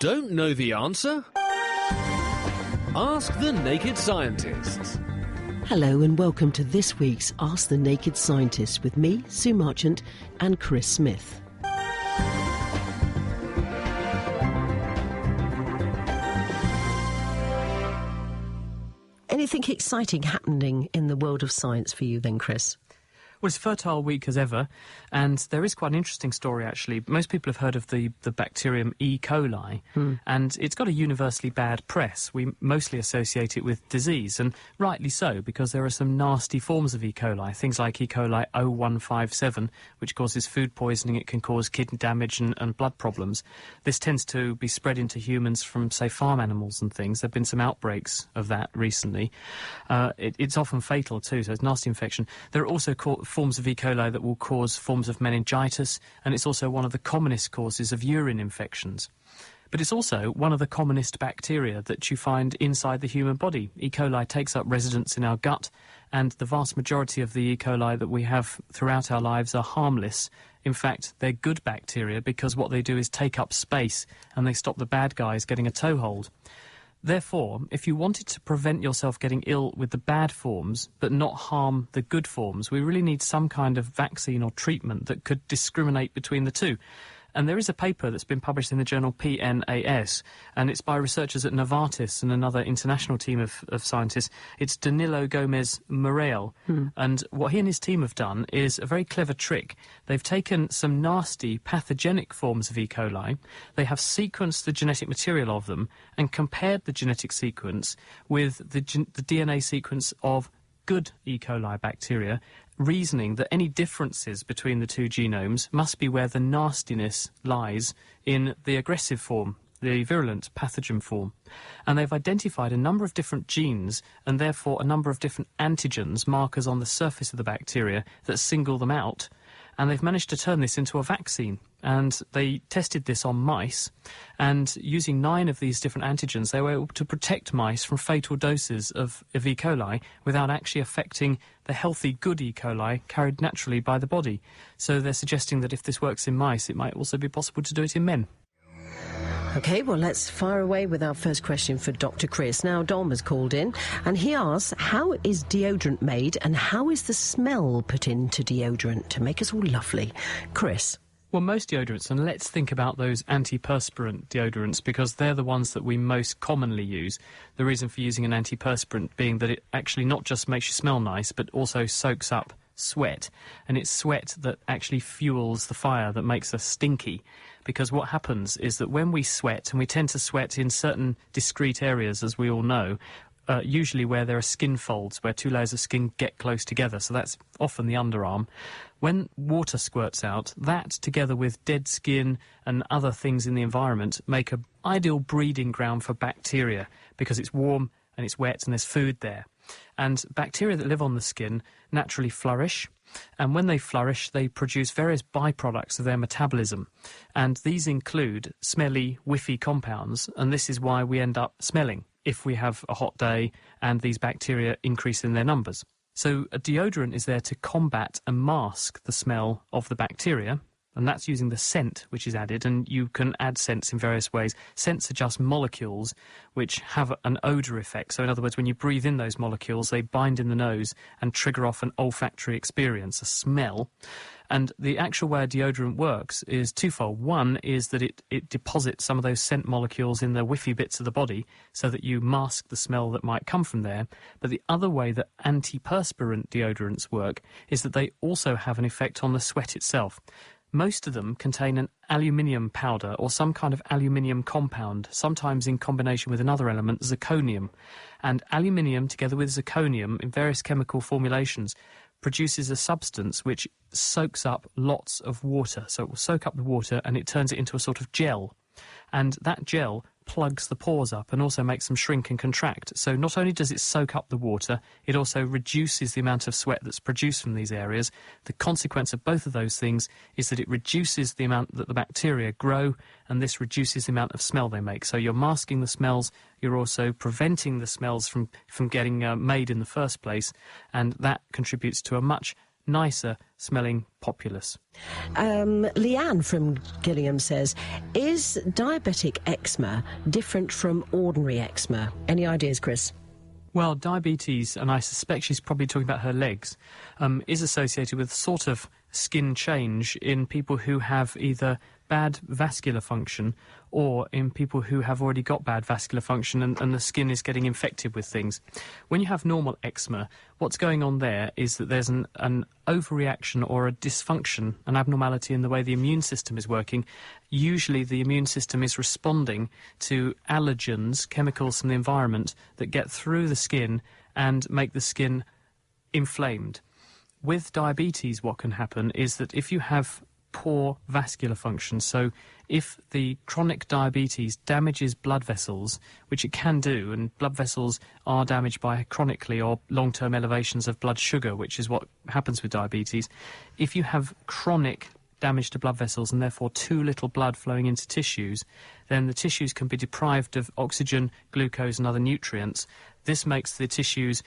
Don't know the answer? Ask the Naked Scientists. Hello and welcome to this week's Ask the Naked Scientist with me, Sue Marchant, and Chris Smith. Anything exciting happening in the world of science for you then, Chris? Well, it's a fertile week as ever, and there is quite an interesting story, actually. Most people have heard of the bacterium E. coli, and it's got a universally bad press. We mostly associate it with disease, and rightly so, because there are some nasty forms of E. coli, things like E. coli 0157, which causes food poisoning. It can cause kidney damage and blood problems. This tends to be spread into humans from, say, farm animals and things. There have been some outbreaks of that recently. It's often fatal, too, so it's a nasty infection. There are also forms of E. coli that will cause forms of meningitis, and it's also one of the commonest causes of urine infections. But it's also one of the commonest bacteria that you find inside the human body. E. coli takes up residence in our gut, and the vast majority of the E. coli that we have throughout our lives are harmless. In fact, they're good bacteria because what they do is take up space, and they stop the bad guys getting a toehold. Therefore, if you wanted to prevent yourself getting ill with the bad forms but not harm the good forms, we really need some kind of vaccine or treatment that could discriminate between the two. And there is a paper that's been published in the journal PNAS, and it's by researchers at Novartis and another international team of scientists. It's Danilo Gomez Morel. And what he and his team have done is a very clever trick. They've taken some nasty pathogenic forms of E. coli, they have sequenced the genetic material of them and compared the genetic sequence with the DNA sequence of good E. coli bacteria, reasoning that any differences between the two genomes must be where the nastiness lies in the aggressive form, the virulent pathogen form. And they've identified a number of different genes and therefore a number of different antigens, markers on the surface of the bacteria, that single them out. And they've managed to turn this into a vaccine. And they tested this on mice, and using 9 of these different antigens, they were able to protect mice from fatal doses of E. coli without actually affecting the healthy, good E. coli carried naturally by the body. So they're suggesting that if this works in mice, it might also be possible to do it in men. OK, well, let's fire away with our first question for Dr. Chris. Now, Dom has called in, and he asks, how is deodorant made, and how is the smell put into deodorant to make us all lovely? Chris? Well, most deodorants, and let's think about those antiperspirant deodorants, because they're the ones that we most commonly use. The reason for using an antiperspirant being that it actually not just makes you smell nice, but also soaks up sweat. And it's sweat that actually fuels the fire that makes us stinky. Because what happens is that when we sweat, and we tend to sweat in certain discrete areas, as we all know, usually where there are skin folds, where 2 layers of skin get close together, so that's often the underarm. When water squirts out, that, together with dead skin and other things in the environment, make an ideal breeding ground for bacteria, because it's warm and it's wet and there's food there. And bacteria that live on the skin naturally flourish, and when they flourish, they produce various byproducts of their metabolism. And these include smelly, whiffy compounds, and this is why we end up smelling if we have a hot day and these bacteria increase in their numbers. So a deodorant is there to combat and mask the smell of the bacteria, and that's using the scent which is added, and you can add scents in various ways. Scents are just molecules which have an odour effect. So in other words, when you breathe in those molecules, they bind in the nose and trigger off an olfactory experience, a smell. And the actual way a deodorant works is twofold. One is that it deposits some of those scent molecules in the whiffy bits of the body so that you mask the smell that might come from there. But the other way that antiperspirant deodorants work is that they also have an effect on the sweat itself. Most of them contain an aluminium powder or some kind of aluminium compound, sometimes in combination with another element, zirconium. And aluminium, together with zirconium, in various chemical formulations, produces a substance which soaks up lots of water. So it will soak up the water and it turns it into a sort of gel. And that gel plugs the pores up and also makes them shrink and contract. So not only does it soak up the water, it also reduces the amount of sweat that's produced from these areas. The consequence of both of those things is that it reduces the amount that the bacteria grow, and this reduces the amount of smell they make. So you're masking the smells, you're also preventing the smells from getting made in the first place, and that contributes to a much nicer smelling populace. Leanne from Gillingham says, is diabetic eczema different from ordinary eczema? Any ideas, Chris? Well, diabetes, and I suspect she's probably talking about her legs, is associated with sort of skin change in people who have either bad vascular function or in people who have already got bad vascular function and the skin is getting infected with things. When you have normal eczema, what's going on there is that there's an overreaction or a dysfunction, an abnormality in the way the immune system is working. Usually the immune system is responding to allergens, chemicals from the environment that get through the skin and make the skin inflamed. With diabetes, what can happen is that if you have poor vascular function, so if the chronic diabetes damages blood vessels, which it can do, and blood vessels are damaged by chronically or long-term elevations of blood sugar, which is what happens with diabetes, if you have chronic damage to blood vessels and therefore too little blood flowing into tissues, then the tissues can be deprived of oxygen, glucose and other nutrients. This makes the tissues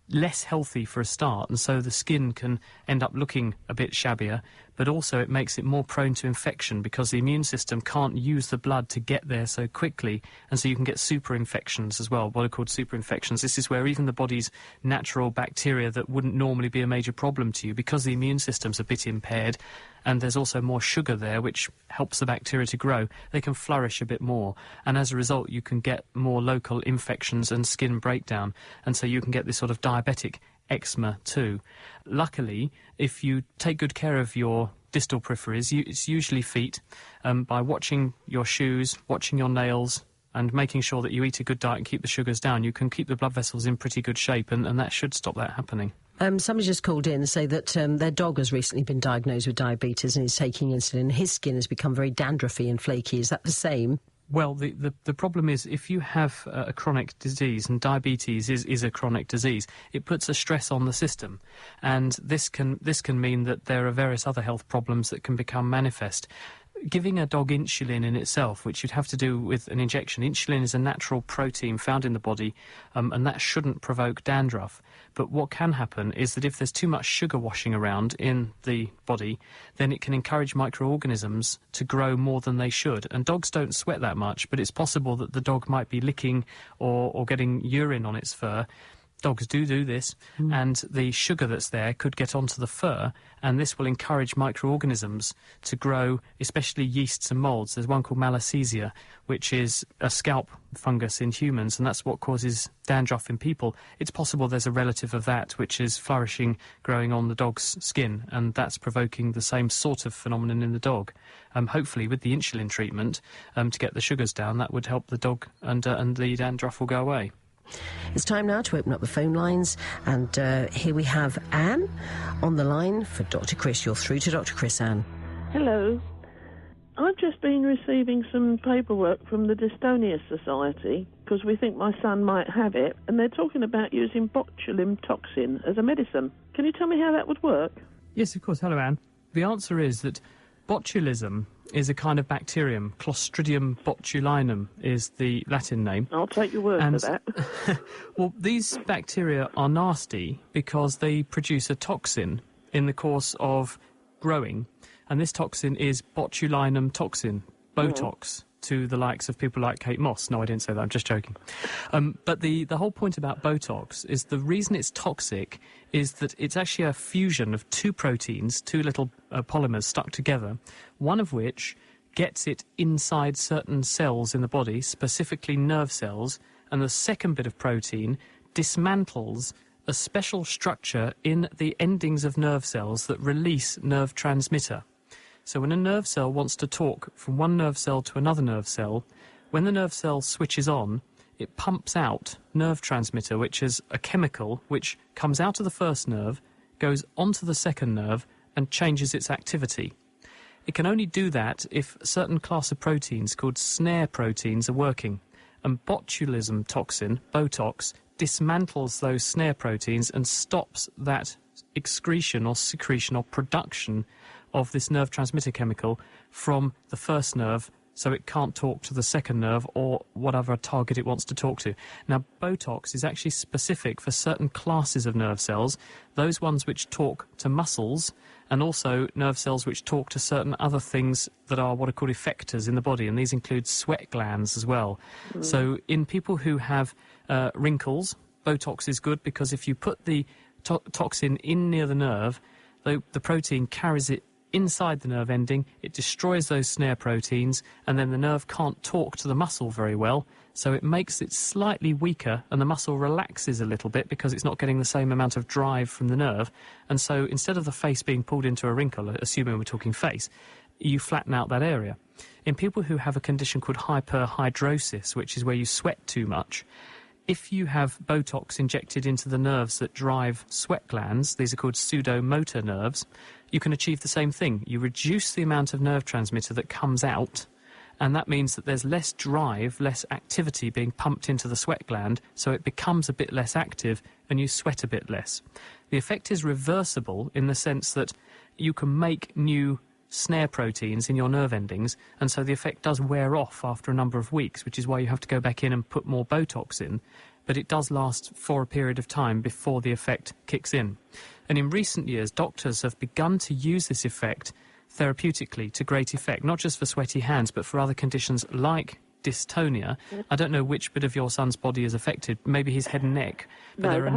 less healthy for a start, and so the skin can end up looking a bit shabbier, but also it makes it more prone to infection because the immune system can't use the blood to get there so quickly, and so you can get super infections as well, what are called super infections. This is where even the body's natural bacteria that wouldn't normally be a major problem to you, because the immune system's a bit impaired and there's also more sugar there which helps the bacteria to grow, they can flourish a bit more, and as a result you can get more local infections and skin breakdown, and so you can get this sort of diabetic eczema too. Luckily, if you take good care of your distal peripheries, it's usually feet, by watching your shoes, watching your nails and making sure that you eat a good diet and keep the sugars down, you can keep the blood vessels in pretty good shape, and that should stop that happening. Somebody just called in and say that their dog has recently been diagnosed with diabetes and is taking insulin. His skin has become very dandruffy and flaky. Is that the same? Well, the problem is if you have a chronic disease, and diabetes is a chronic disease, it puts a stress on the system, and this can mean that there are various other health problems that can become manifest. Giving a dog insulin in itself, which you'd have to do with an injection, insulin is a natural protein found in the body, and that shouldn't provoke dandruff. But what can happen is that if there's too much sugar washing around in the body, then it can encourage microorganisms to grow more than they should. And dogs don't sweat that much, but it's possible that the dog might be licking or getting urine on its fur. Dogs do this, and the sugar that's there could get onto the fur, and this will encourage microorganisms to grow, especially yeasts and moulds. There's one called Malassezia, which is a scalp fungus in humans, and that's what causes dandruff in people. It's possible there's a relative of that which is flourishing, growing on the dog's skin, and that's provoking the same sort of phenomenon in the dog. Hopefully, with the insulin treatment, to get the sugars down, that would help the dog, and the dandruff will go away. It's time now to open up the phone lines, and here we have Anne on the line for Dr. Chris. You're through to Dr. Chris, Anne. Hello. I've just been receiving some paperwork from the Dystonia Society because we think my son might have it, and they're talking about using botulinum toxin as a medicine. Can you tell me how that would work? Yes, of course. Hello, Anne. The answer is that botulism is a kind of bacterium. Clostridium botulinum is the Latin name. I'll take your word for that. Well, these bacteria are nasty because they produce a toxin in the course of growing, and this toxin is botulinum toxin, Botox, to the likes of people like Kate Moss. No, I didn't say that, I'm just joking. But the whole point about Botox is the reason it's toxic is that it's actually a fusion of two proteins, two little polymers stuck together, one of which gets it inside certain cells in the body, specifically nerve cells, and the second bit of protein dismantles a special structure in the endings of nerve cells that release nerve transmitter. So when a nerve cell wants to talk from one nerve cell to another nerve cell, when the nerve cell switches on, it pumps out nerve transmitter, which is a chemical which comes out of the first nerve, goes onto the second nerve, and changes its activity. It can only do that if a certain class of proteins called snare proteins are working. And botulism toxin, Botox, dismantles those snare proteins and stops that excretion or secretion or production of this nerve transmitter chemical from the first nerve so it can't talk to the second nerve or whatever target it wants to talk to. Now, Botox is actually specific for certain classes of nerve cells, those ones which talk to muscles, and also nerve cells which talk to certain other things that are what are called effectors in the body, and these include sweat glands as well. So in people who have wrinkles, Botox is good because if you put the toxin in near the nerve, the protein carries it inside the nerve ending, it destroys those snare proteins, and then the nerve can't talk to the muscle very well, so it makes it slightly weaker, and the muscle relaxes a little bit because it's not getting the same amount of drive from the nerve. And so instead of the face being pulled into a wrinkle, assuming we're talking face, you flatten out that area. In people who have a condition called hyperhidrosis, which is where you sweat too much, if you have Botox injected into the nerves that drive sweat glands, these are called pseudomotor nerves, you can achieve the same thing. You reduce the amount of nerve transmitter that comes out, and that means that there's less drive, less activity being pumped into the sweat gland, so it becomes a bit less active and you sweat a bit less. The effect is reversible in the sense that you can make new snare proteins in your nerve endings, and so the effect does wear off after a number of weeks, which is why you have to go back in and put more Botox in, but it does last for a period of time before the effect kicks in. And in recent years, doctors have begun to use this effect therapeutically to great effect, not just for sweaty hands, but for other conditions like dystonia. I don't know which bit of your son's body is affected, maybe his head and neck, but there are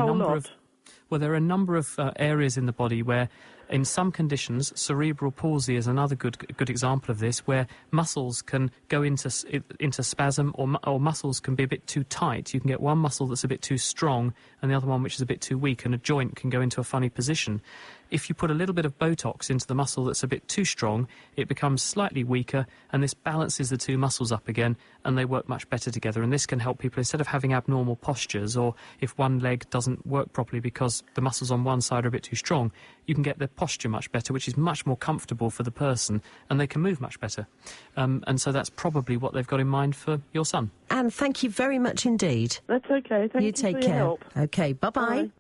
a number of areas in the body where, in some conditions, cerebral palsy is another good example of this, where muscles can go into spasm, or muscles can be a bit too tight. You can get one muscle that's a bit too strong and the other one which is a bit too weak, and a joint can go into a funny position. If you put a little bit of Botox into the muscle that's a bit too strong, it becomes slightly weaker, and this balances the two muscles up again, and they work much better together. And this can help people, instead of having abnormal postures, or if one leg doesn't work properly because the muscles on one side are a bit too strong, you can get their posture much better, which is much more comfortable for the person, and they can move much better. And so that's probably what they've got in mind for your son. Anne, thank you very much indeed. That's okay. Thank you take for care. your help. Okay, bye-bye. Bye.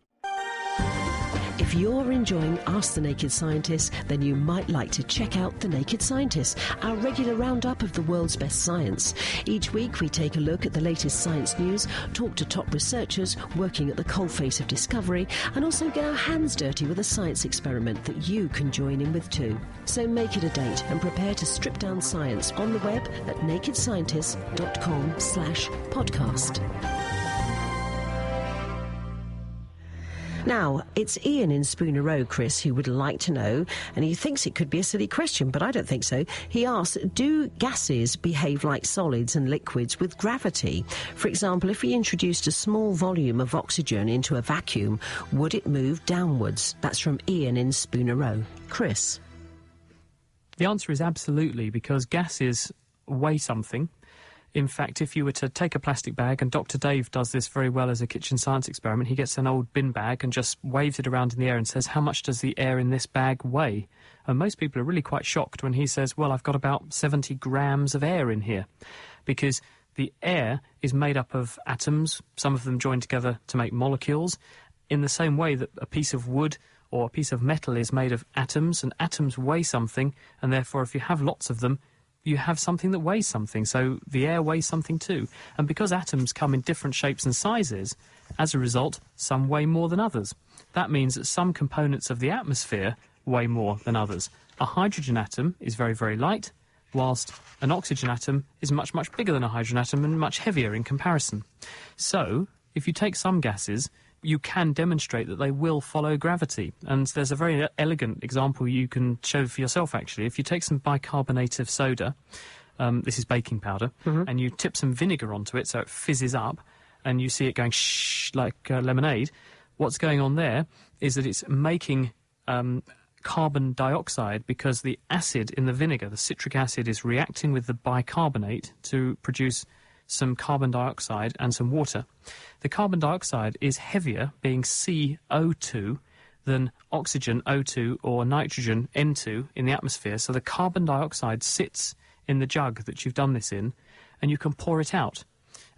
If you're enjoying Ask the Naked Scientist, then you might like to check out The Naked Scientist, our regular roundup of the world's best science. Each week we take a look at the latest science news, talk to top researchers working at the coalface of discovery, and also get our hands dirty with a science experiment that you can join in with too. So make it a date and prepare to strip down science on the web at nakedscientist.com/podcast. Now, it's Ian in Spooner Row, Chris, who would like to know, and he thinks it could be a silly question, but I don't think so. He asks, do gases behave like solids and liquids with gravity? For example, if we introduced a small volume of oxygen into a vacuum, would it move downwards? That's from Ian in Spooner Row. Chris? The answer is absolutely, because gases weigh something. In fact, if you were to take a plastic bag, and Dr. Dave does this very well as a kitchen science experiment, he gets an old bin bag and just waves it around in the air and says, how much does the air in this bag weigh? And most people are really quite shocked when he says, well, I've got about 70 grams of air in here, because the air is made up of atoms, some of them joined together to make molecules, in the same way that a piece of wood or a piece of metal is made of atoms, and atoms weigh something, and therefore if you have lots of them, you have something that weighs something, so the air weighs something too. And because atoms come in different shapes and sizes, as a result, some weigh more than others. That means that some components of the atmosphere weigh more than others. A hydrogen atom is very, very light, whilst an oxygen atom is much, much bigger than a hydrogen atom and much heavier in comparison. So, if you take some gases, you can demonstrate that they will follow gravity. And there's a very elegant example you can show for yourself, actually. If you take some bicarbonate of soda, this is baking powder, and you tip some vinegar onto it so it fizzes up, and you see it going shh like lemonade, what's going on there is that it's making carbon dioxide, because the acid in the vinegar, the citric acid, is reacting with the bicarbonate to produce some carbon dioxide and some water. The carbon dioxide is heavier, being CO2, than oxygen, O2, or nitrogen, N2, in the atmosphere. So the carbon dioxide sits in the jug that you've done this in, and you can pour it out.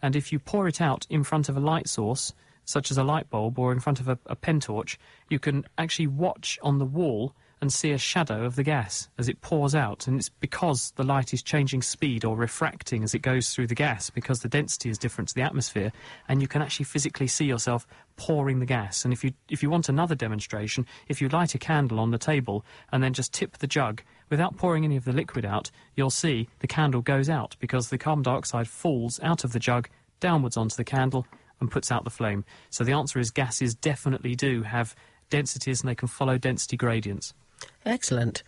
And if you pour it out in front of a light source, such as a light bulb, or in front of a pen torch, you can actually watch on the wall and see a shadow of the gas as it pours out. And it's because the light is changing speed or refracting as it goes through the gas, because the density is different to the atmosphere, and you can actually physically see yourself pouring the gas. And if you want another demonstration, if you light a candle on the table and then just tip the jug without pouring any of the liquid out, you'll see the candle goes out because the carbon dioxide falls out of the jug downwards onto the candle and puts out the flame. So the answer is gases definitely do have densities, and they can follow density gradients. Excellent.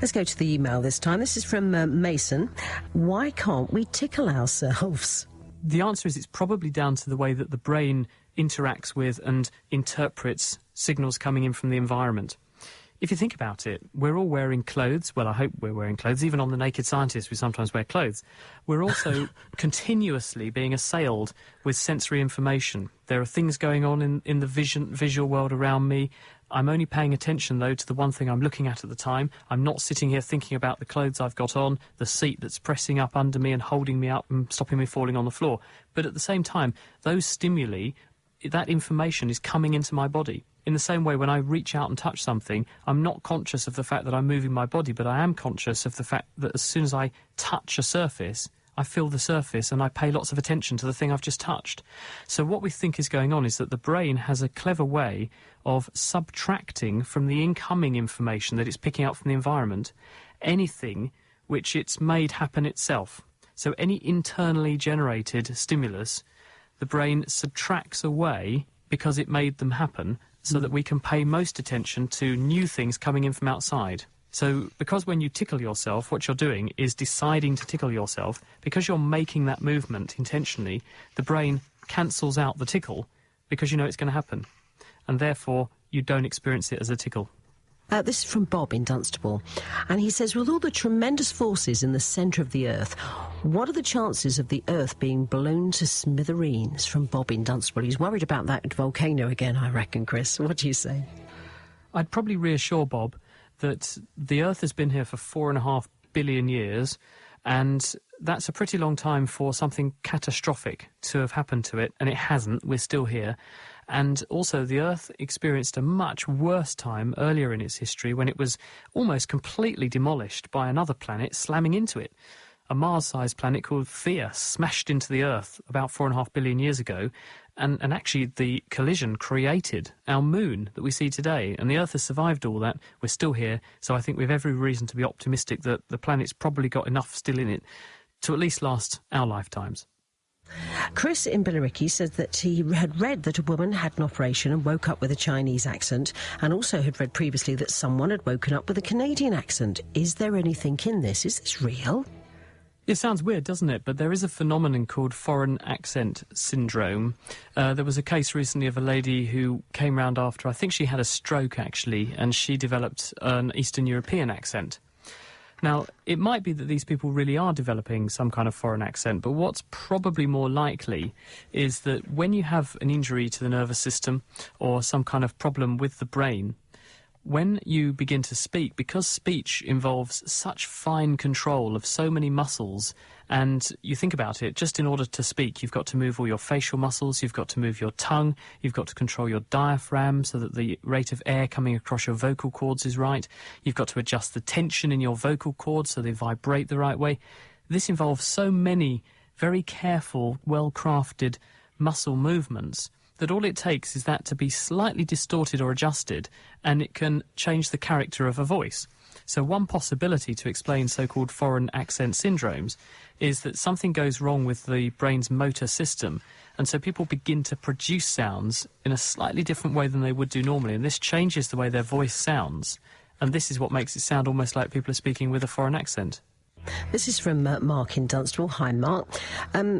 Let's go to the email this time. This is from Mason. Why can't we tickle ourselves? The answer is it's probably down to the way that the brain interacts with and interprets signals coming in from the environment. If you think about it, we're all wearing clothes. Well, I hope we're wearing clothes. Even on The Naked Scientist, we sometimes wear clothes. We're also continuously being assailed with sensory information. There are things going on in the visual world around me. I'm only paying attention, though, to the one thing I'm looking at the time. I'm not sitting here thinking about the clothes I've got on, the seat that's pressing up under me and holding me up and stopping me falling on the floor. But at the same time, those stimuli, that information is coming into my body. In the same way, when I reach out and touch something, I'm not conscious of the fact that I'm moving my body, but I am conscious of the fact that as soon as I touch a surface, I feel the surface and I pay lots of attention to the thing I've just touched. So what we think is going on is that the brain has a clever way of subtracting from the incoming information that it's picking up from the environment anything which it's made happen itself. So any internally generated stimulus, the brain subtracts away because it made them happen, so that we can pay most attention to new things coming in from outside. So because when you tickle yourself, what you're doing is deciding to tickle yourself, because you're making that movement intentionally, the brain cancels out the tickle because you know it's going to happen. And therefore, you don't experience it as a tickle. This is from Bob in Dunstable, and he says, with all the tremendous forces in the centre of the Earth, what are the chances of the Earth being blown to smithereens? From Bob in Dunstable. He's worried about that volcano again, I reckon, Chris. What do you say? I'd probably reassure Bob that the Earth has been here for 4.5 billion years, and that's a pretty long time for something catastrophic to have happened to it, and it hasn't. We're still here. And also, the Earth experienced a much worse time earlier in its history when it was almost completely demolished by another planet slamming into it. A Mars-sized planet called Theia smashed into the Earth about 4.5 billion years ago, and actually the collision created our moon that we see today. And the Earth has survived all that. We're still here, so I think we have every reason to be optimistic that the planet's probably got enough still in it to at least last our lifetimes. Chris in Billericay says that he had read that a woman had an operation and woke up with a Chinese accent, and also had read previously that someone had woken up with a Canadian accent. Is there anything in this? Is this real? It sounds weird, doesn't it? But there is a phenomenon called foreign accent syndrome. There was a case recently of a lady who came round after, I think she had a stroke actually, and she developed an Eastern European accent. Now, it might be that these people really are developing some kind of foreign accent, but what's probably more likely is that when you have an injury to the nervous system or some kind of problem with the brain, when you begin to speak, because speech involves such fine control of so many muscles, and you think about it, just in order to speak, you've got to move all your facial muscles, you've got to move your tongue, you've got to control your diaphragm so that the rate of air coming across your vocal cords is right, you've got to adjust the tension in your vocal cords so they vibrate the right way. This involves so many very careful, well-crafted muscle movements that all it takes is that to be slightly distorted or adjusted, and it can change the character of a voice. So one possibility to explain so-called foreign accent syndromes is that something goes wrong with the brain's motor system, and so people begin to produce sounds in a slightly different way than they would do normally, and this changes the way their voice sounds, and this is what makes it sound almost like people are speaking with a foreign accent. This is from Mark in Dunstable. Hi, Mark.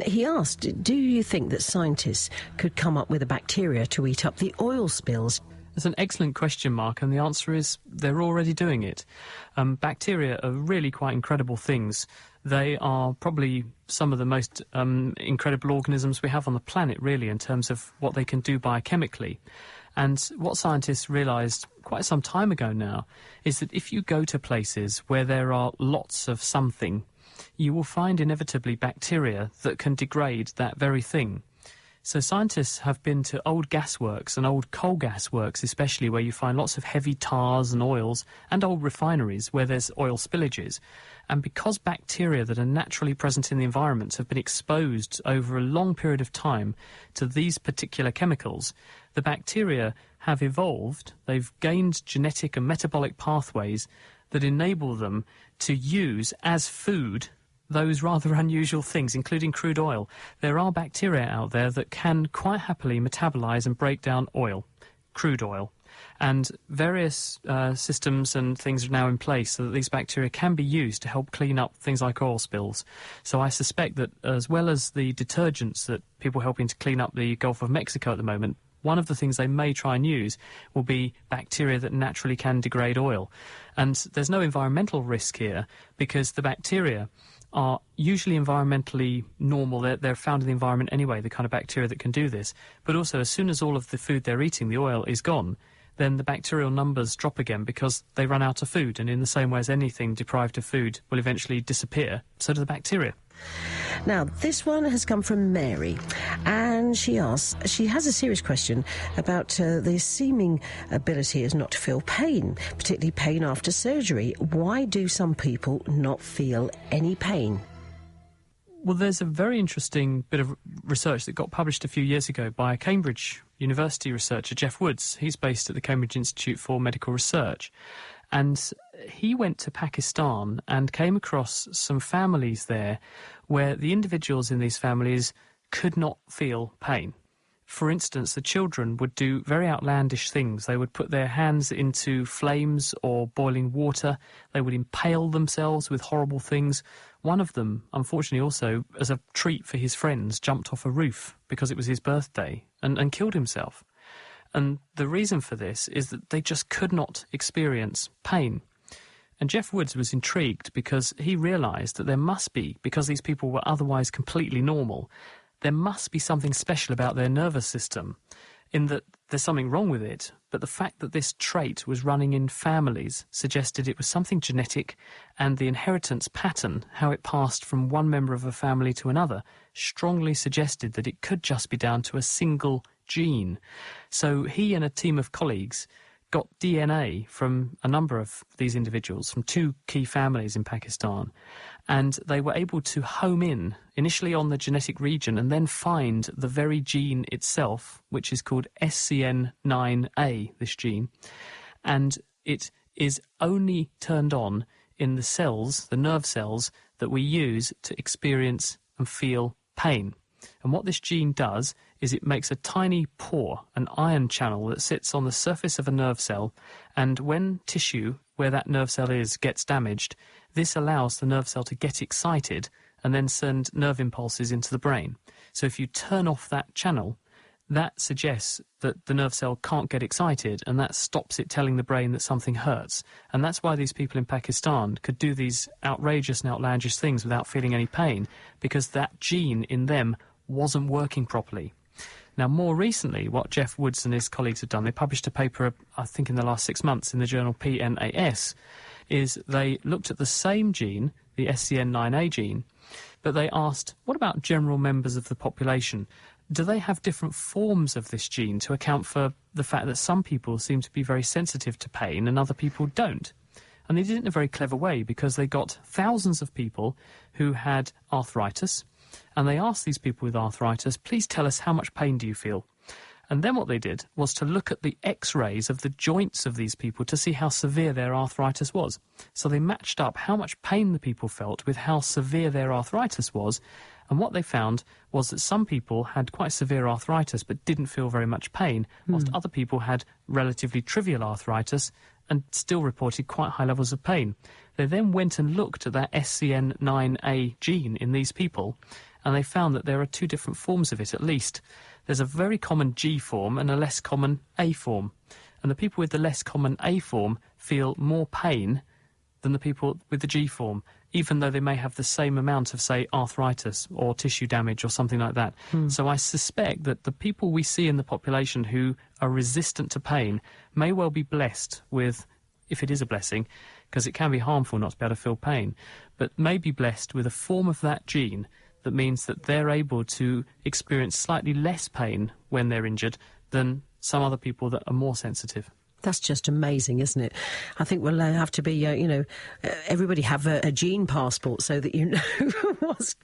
He asked, do you think that scientists could come up with a bacteria to eat up the oil spills? That's an excellent question, Mark, and the answer is they're already doing it. Bacteria are really quite incredible things. They are probably some of the most incredible organisms we have on the planet, really, in terms of what they can do biochemically. And what scientists realised quite some time ago now is that if you go to places where there are lots of something, you will find inevitably bacteria that can degrade that very thing. So scientists have been to old gasworks and old coal gas works, especially where you find lots of heavy tars and oils, and old refineries where there's oil spillages. And because bacteria that are naturally present in the environment have been exposed over a long period of time to these particular chemicals, the bacteria have evolved, they've gained genetic and metabolic pathways that enable them to use as food those rather unusual things, including crude oil. There are bacteria out there that can quite happily metabolize and break down oil, crude oil. And various systems and things are now in place so that these bacteria can be used to help clean up things like oil spills. So I suspect that as well as the detergents that people are helping to clean up the Gulf of Mexico at the moment, one of the things they may try and use will be bacteria that naturally can degrade oil. And there's no environmental risk here because the bacteria are usually environmentally normal. They're found in the environment anyway, the kind of bacteria that can do this. But also, as soon as all of the food they're eating, the oil, is gone, then the bacterial numbers drop again because they run out of food. And in the same way as anything deprived of food will eventually disappear, so do the bacteria. Now, this one has come from Mary, and she asks, she has a serious question about the seeming ability is not to feel pain, particularly pain after surgery. Why do some people not feel any pain? Well, there's a very interesting bit of research that got published a few years ago by a Cambridge University researcher, Jeff Woods. He's based at the Cambridge Institute for Medical Research. And he went to Pakistan and came across some families there where the individuals in these families could not feel pain. For instance, the children would do very outlandish things. They would put their hands into flames or boiling water. They would impale themselves with horrible things. One of them, unfortunately also, as a treat for his friends, jumped off a roof because it was his birthday and killed himself. And the reason for this is that they just could not experience pain. And Jeff Woods was intrigued because he realised that there must be, because these people were otherwise completely normal, there must be something special about their nervous system, in that there's something wrong with it, but the fact that this trait was running in families suggested it was something genetic, and the inheritance pattern, how it passed from one member of a family to another, strongly suggested that it could just be down to a single gene. So he and a team of colleagues got DNA from a number of these individuals, from two key families in Pakistan, and they were able to home in initially on the genetic region and then find the very gene itself, which is called SCN9A, this gene, and it is only turned on in the cells, the nerve cells, that we use to experience and feel pain. And what this gene does is it makes a tiny pore, an ion channel that sits on the surface of a nerve cell, and when tissue where that nerve cell is gets damaged, this allows the nerve cell to get excited and then send nerve impulses into the brain. So if you turn off that channel, that suggests that the nerve cell can't get excited, and that stops it telling the brain that something hurts. And that's why these people in Pakistan could do these outrageous and outlandish things without feeling any pain, because that gene in them wasn't working properly. Now, more recently, what Jeff Woods and his colleagues have done, they published a paper, I think in the last 6 months, in the journal PNAS, is they looked at the same gene, the SCN9A gene, but they asked, what about general members of the population? Do they have different forms of this gene to account for the fact that some people seem to be very sensitive to pain and other people don't? And they did it in a very clever way, because they got thousands of people who had arthritis, and they asked these people with arthritis, please tell us how much pain do you feel? And then what they did was to look at the x-rays of the joints of these people to see how severe their arthritis was. So they matched up how much pain the people felt with how severe their arthritis was, and what they found was that some people had quite severe arthritis but didn't feel very much pain, whilst other people had relatively trivial arthritis and still reported quite high levels of pain. They then went and looked at that SCN9A gene in these people, and they found that there are two different forms of it at least. There's a very common G form and a less common A form. And the people with the less common A form feel more pain than the people with the G form, even though they may have the same amount of, say, arthritis or tissue damage or something like that. So I suspect that the people we see in the population who are resistant to pain may well be blessed with, if it is a blessing, because it can be harmful not to be able to feel pain, but may be blessed with a form of that gene that means that they're able to experience slightly less pain when they're injured than some other people that are more sensitive. That's just amazing, isn't it? I think we'll have to be, everybody have a gene passport so that you know what's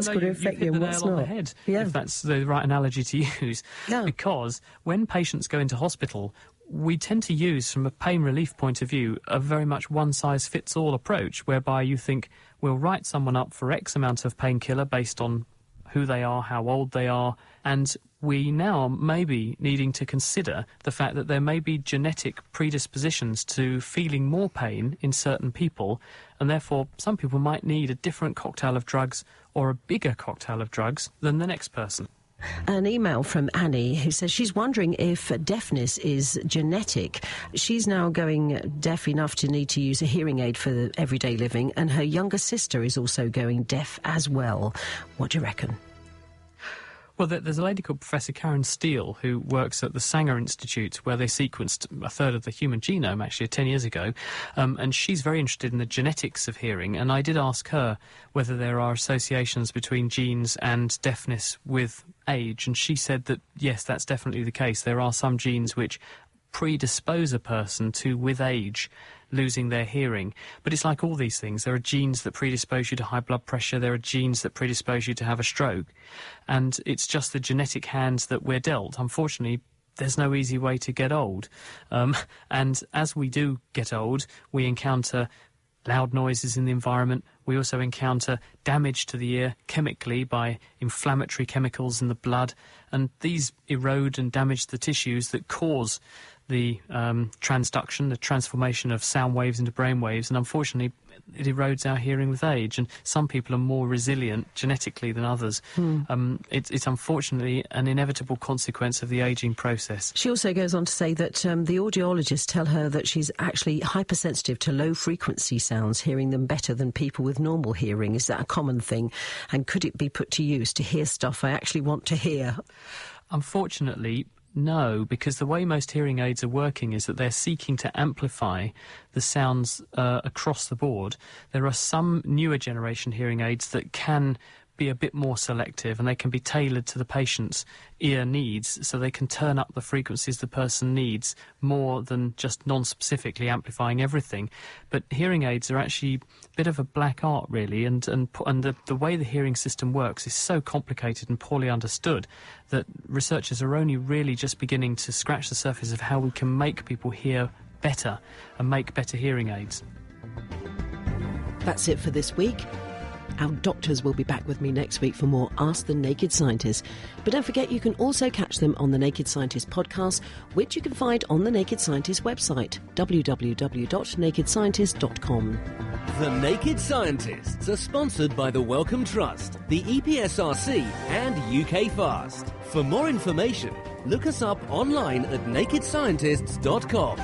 going to affect you and what's not. On the head, if that's the right analogy to use. Yeah. Because when patients go into hospital, we tend to use, from a pain relief point of view, a very much one-size-fits-all approach, whereby you think we'll write someone up for X amount of painkiller based on who they are, how old they are, and we now may be needing to consider the fact that there may be genetic predispositions to feeling more pain in certain people, and therefore some people might need a different cocktail of drugs or a bigger cocktail of drugs than the next person. An email from Annie who says she's wondering if deafness is genetic. She's now going deaf enough to need to use a hearing aid for everyday living, and her younger sister is also going deaf as well. What do you reckon? Well, there's a lady called Professor Karen Steele who works at the Sanger Institute, where they sequenced a third of the human genome, actually, 10 years ago. And she's very interested in the genetics of hearing. And I did ask her whether there are associations between genes and deafness with age. And she said that, yes, that's definitely the case. There are some genes which predispose a person to, with age, losing their hearing. But it's like all these things. There are genes that predispose you to high blood pressure. There are genes that predispose you to have a stroke. And it's just the genetic hands that we're dealt. Unfortunately, there's no easy way to get old. And as we do get old, we encounter loud noises in the environment. We also encounter damage to the ear chemically by inflammatory chemicals in the blood. And these erode and damage the tissues that cause the transduction, the transformation of sound waves into brain waves, and unfortunately it erodes our hearing with age, and some people are more resilient genetically than others. It's unfortunately an inevitable consequence of the ageing process. She also goes on to say that the audiologists tell her that she's actually hypersensitive to low-frequency sounds, hearing them better than people with normal hearing. Is that a common thing? And could it be put to use to hear stuff I actually want to hear? Unfortunately, no, because the way most hearing aids are working is that they're seeking to amplify the sounds across the board. There are some newer generation hearing aids that can be a bit more selective, and they can be tailored to the patient's ear needs, so they can turn up the frequencies the person needs more than just non-specifically amplifying everything. But hearing aids are actually a bit of a black art, really, and the way the hearing system works is so complicated and poorly understood that researchers are only really just beginning to scratch the surface of how we can make people hear better and make better hearing aids. That's it for this week. Our doctors will be back with me next week for more Ask the Naked Scientist. But don't forget, you can also catch them on the Naked Scientist podcast, which you can find on the Naked Scientist website, www.nakedscientist.com. The Naked Scientists are sponsored by the Wellcome Trust, the EPSRC and UK Fast. For more information, look us up online at nakedscientists.com.